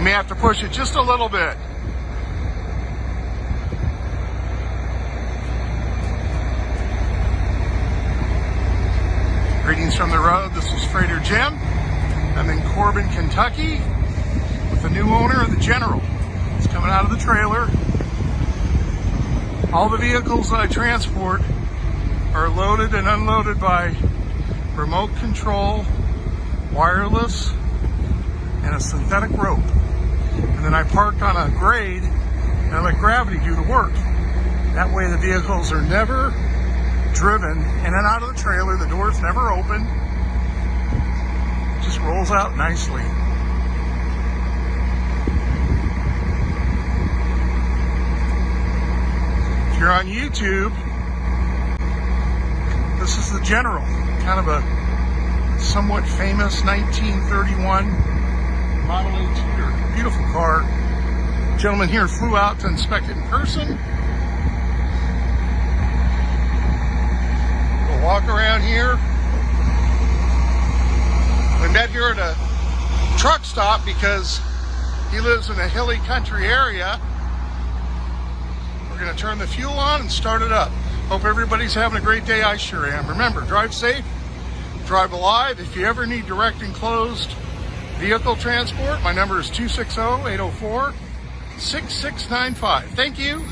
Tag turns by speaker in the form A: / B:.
A: may have to push it just a little bit. Greetings from the road. This is Freighter Jim. I'm in Corbin, Kentucky with the new owner of the General. It's coming out of the trailer. All the vehicles that I transport are loaded and unloaded by remote control, wireless, and a synthetic rope. And then I park on a grade and I let gravity do the work. That way the vehicles are never driven in and out of the trailer. The door's never open. It just rolls out nicely. If you're on YouTube, this is the General, kind of a somewhat famous 1931 Model A Tudor. Beautiful car. Gentleman here flew out to inspect it in person. We'll walk around here. We met here at a truck stop because he lives in a hilly country area. We're going to turn the fuel on and start it up. Hope everybody's having a great day. I sure am. Remember, drive safe, drive alive. If you ever need direct enclosed vehicle transport, my number is 260-804-6695. Thank you.